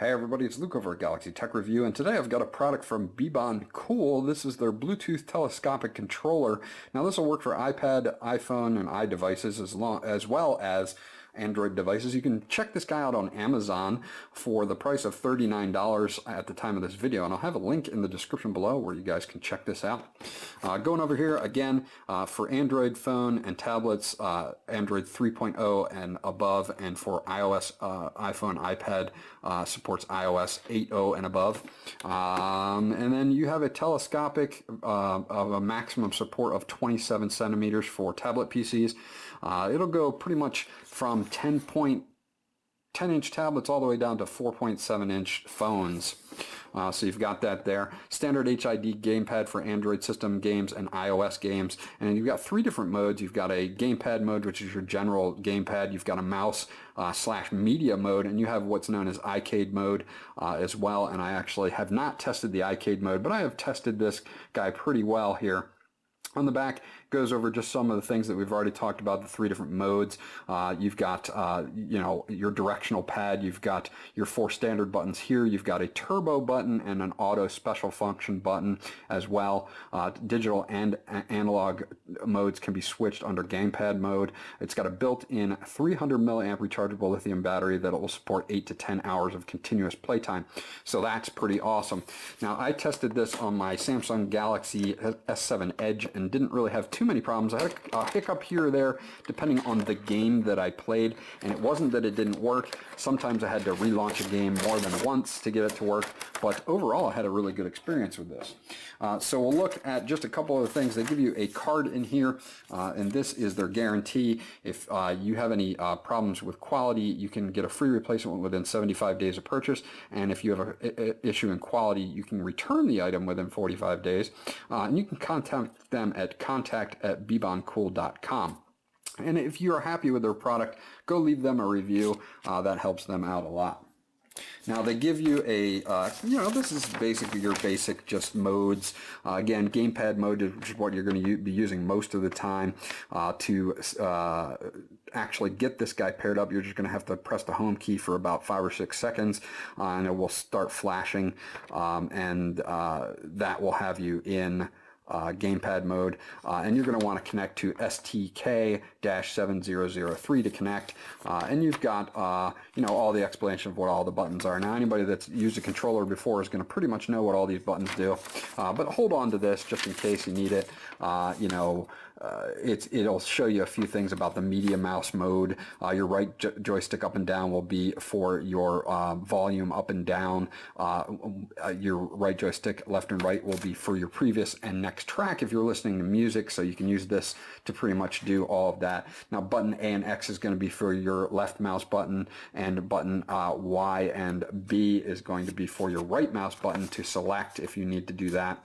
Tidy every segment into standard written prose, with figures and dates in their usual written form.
Hey everybody, it's Luke over at Galaxy Tech Review, and today I've got a product from BEBONCOol. This is their Bluetooth telescopic controller. Now this will work for iPad, iPhone, and iDevices as well as Android devices. You can check this guy out on Amazon for the price of $39 at the time of this video, and I'll have a link in the description below where you guys can check this out. Going over here again, for Android phone and tablets, Android 3.0 and above, and for iOS, iPhone, iPad, supports iOS 8.0 and above. And then you have a telescopic of a maximum support of 27 centimeters for tablet PCs. It'll go pretty much from 10-inch tablets all the way down to 4.7-inch phones. So you've got that there. Standard HID GamePad for Android system games and iOS games. And you've got three different modes. You've got a GamePad mode, which is your general GamePad. You've got a mouse / media mode, and you have what's known as iCade mode as well. And I actually have not tested the iCade mode, but I have tested this guy pretty well here. On the back goes over just some of the things that we've already talked about, the three different modes. You've got your directional pad, you've got your 4 standard buttons here, you've got a turbo button and an auto special function button as well. Digital and analog modes can be switched under gamepad mode. It's got a built-in 300 milliamp rechargeable lithium battery that will support 8 to 10 hours of continuous playtime. So that's pretty awesome. Now I tested this on my Samsung Galaxy S7 Edge and didn't really have too many problems. I had a hiccup here or there depending on the game that I played, and it wasn't that it didn't work. Sometimes I had to relaunch a game more than once to get it to work, but overall I had a really good experience with this. So we'll look at just a couple of things. They give you a card in here, and this is their guarantee. If you have any problems with quality, you can get a free replacement within 75 days of purchase, and if you have an issue in quality, you can return the item within 45 days, and you can contact them at contact@beboncool.com. And if you're happy with their product, go leave them a review. That helps them out a lot. Now they give you a, this is basically your basic just modes. Again, gamepad mode, which is what you're going to be using most of the time. To actually get this guy paired up, you're just going to have to press the home key for about 5 or 6 seconds, and it will start flashing, and that will have you in gamepad mode, and you're going to want to connect to STK-7003 to connect, and you've got all the explanation of what all the buttons are. Now anybody that's used a controller before is going to pretty much know what all these buttons do, but hold on to this just in case you need it. It'll show you a few things about the media mouse mode. Your right joystick up and down will be for your volume up and down. Your right joystick left and right will be for your previous and next track if you're listening to music, so you can use this to pretty much do all of that. Now button A and X is going to be for your left mouse button, and button Y and B is going to be for your right mouse button to select if you need to do that.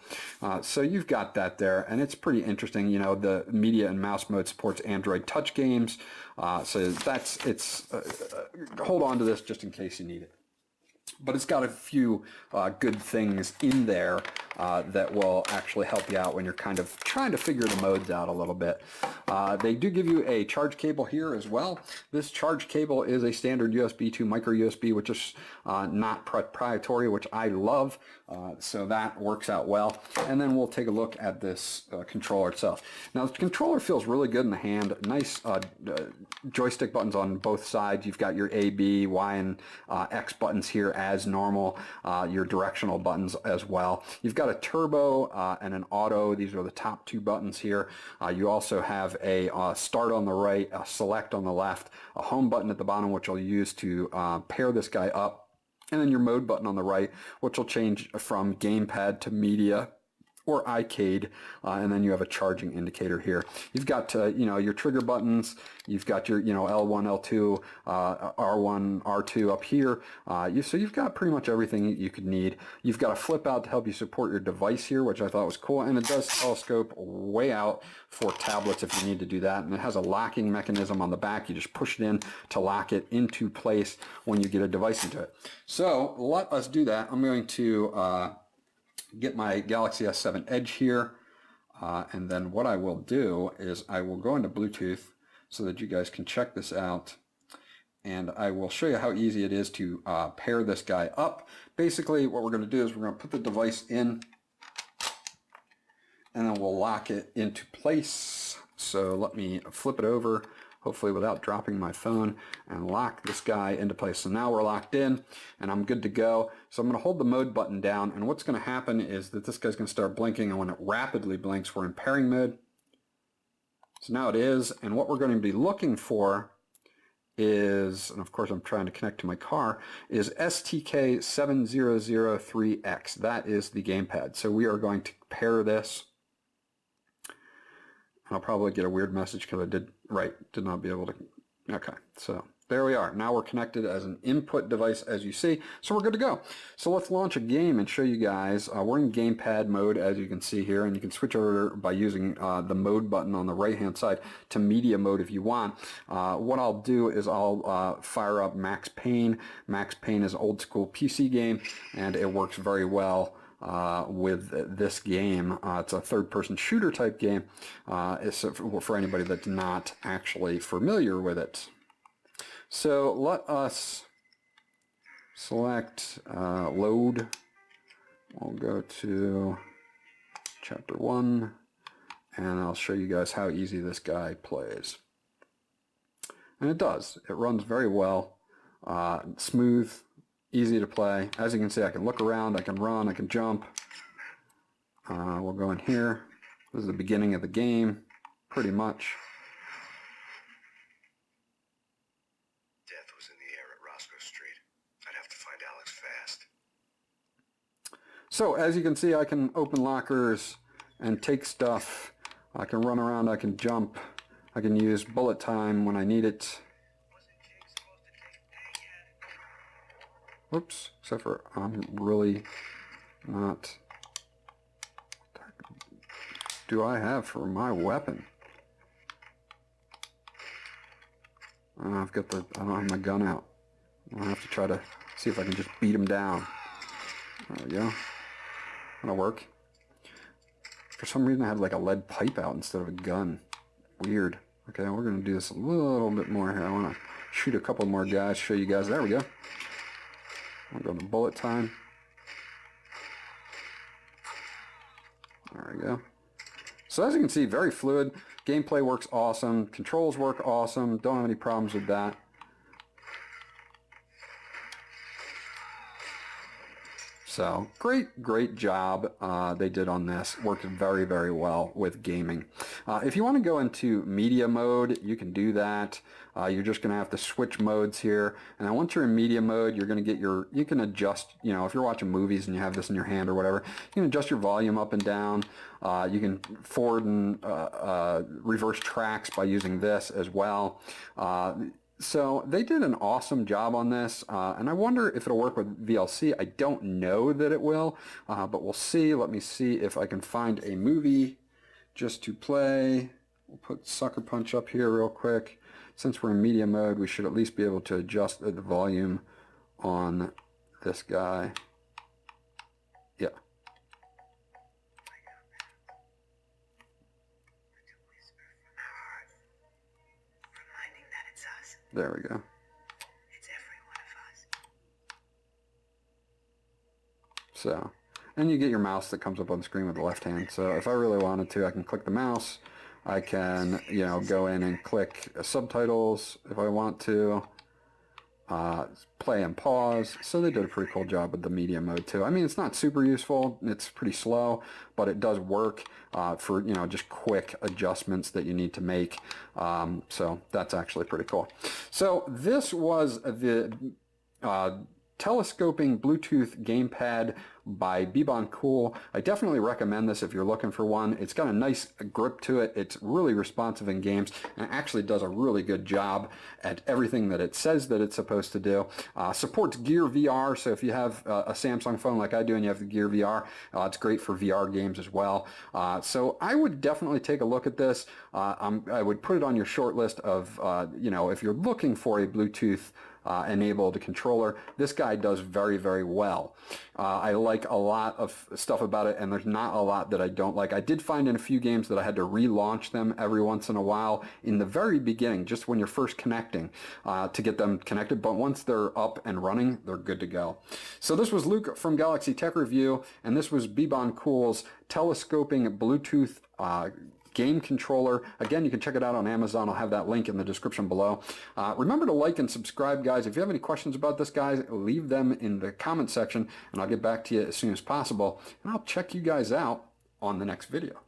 So you've got that there, and it's pretty interesting. The media and mouse mode supports Android touch games, so hold on to this just in case you need it. But it's got a few good things in there that will actually help you out when you're kind of trying to figure the modes out a little bit. They do give you a charge cable here as well. This charge cable is a standard USB to micro USB, which is not proprietary, which I love, so that works out well. And then we'll take a look at this controller itself. Now the controller feels really good in the hand. Nice joystick buttons on both sides. You've got your A, B, Y, and X buttons here as normal, your directional buttons as well. You've got a turbo and an auto. These are the top 2 buttons here. You also have a start on the right, a select on the left, a home button at the bottom, which you'll use to pair this guy up, and then your mode button on the right, which will change from gamepad to media or iCade, and then you have a charging indicator here. You've got your trigger buttons. You've got your L1, L2, R1, R2 up here. So you've got pretty much everything you could need. You've got a flip out to help you support your device here, which I thought was cool, and it does telescope way out for tablets if you need to do that. And it has a locking mechanism on the back. You just push it in to lock it into place when you get a device into it. So let us do that. I'm going to get my Galaxy S7 Edge here, and then what I will do is I will go into Bluetooth so that you guys can check this out, and I will show you how easy it is to pair this guy up. Basically, what we're going to do is we're going to put the device in, and then we'll lock it into place. So let me flip it over, hopefully without dropping my phone, and lock this guy into place. So now we're locked in, and I'm good to go. So I'm going to hold the mode button down, and what's going to happen is that this guy's going to start blinking, and when it rapidly blinks, we're in pairing mode. So now it is, and what we're going to be looking for is, and of course I'm trying to connect to my car, is STK7003X. That is the gamepad. So we are going to pair this. I'll probably get a weird message because I did not be able to. Okay, so there we are. Now we're connected as an input device, as you see. So we're good to go. So let's launch a game and show you guys. We're in gamepad mode, as you can see here, and you can switch over by using the mode button on the right-hand side to media mode if you want. What I'll do is I'll fire up Max Payne. Max Payne is an old-school PC game, and it works very well with this game. It's a third-person shooter type game. It's for anybody that's not actually familiar with it. So let us select load. We'll go to chapter 1, and I'll show you guys how easy this guy plays. And it does. It runs very well, smooth, easy to play. As you can see, I can look around, I can run, I can jump. We'll go in here. This is the beginning of the game, pretty much. Death was in the air at Roscoe Street. I'd have to find Alex fast. So as you can see, I can open lockers and take stuff. I can run around, I can jump. I can use bullet time when I need it. Whoops, except for I'm really not. Do I have for my weapon? I don't have my gun out. I'll have to try to see if I can just beat him down. There we go. That'll work. For some reason I had like a lead pipe out instead of a gun. Weird. Okay, we're going to do this a little bit more here. I want to shoot a couple more guys, show you guys. There we go. I'll go to bullet time. There we go. So as you can see, very fluid. Gameplay works awesome. Controls work awesome. Don't have any problems with that. So great job they did on this. Worked very, very well with gaming. If you want to go into media mode, you can do that. You're just going to have to switch modes here. And then once you're in media mode, you're going to get you can adjust, if you're watching movies and you have this in your hand or whatever, you can adjust your volume up and down. You can forward and reverse tracks by using this as well. So they did an awesome job on this, and I wonder if it'll work with VLC. I don't know that it will, but we'll see. Let me see if I can find a movie just to play. We'll put Sucker Punch up here real quick. Since we're in media mode, we should at least be able to adjust the volume on this guy. Yeah. There we go. It's every one of us. So, and you get your mouse that comes up on the screen with the left hand. So if I really wanted to, I can click the mouse. I can, go in and click subtitles if I want to. Play and pause. So they did a pretty cool job with the media mode too. I mean, it's not super useful. It's pretty slow, but it does work for, just quick adjustments that you need to make. So that's actually pretty cool. So this was the telescoping Bluetooth gamepad by BEBONCOOL. I definitely recommend this if you're looking for one. It's got a nice grip to it. It's really responsive in games and actually does a really good job at everything that it says that it's supposed to do. Supports Gear VR, so if you have a Samsung phone like I do and you have the Gear VR, it's great for VR games as well. So I would definitely take a look at this. I would put it on your short list of, if you're looking for a Bluetooth enabled controller. This guy does very, very well. I like a lot of stuff about it, and there's not a lot that I don't like. I did find in a few games that I had to relaunch them every once in a while in the very beginning, just when you're first connecting, to get them connected. But once they're up and running, they're good to go. So this was Luke from Galaxy Tech Review, and this was BEBONCOOL's telescoping Bluetooth game controller. Again, you can check it out on Amazon. I'll have that link in the description below. Remember to like and subscribe, guys. If you have any questions about this, guys, leave them in the comment section, and I'll get back to you as soon as possible. And I'll check you guys out on the next video.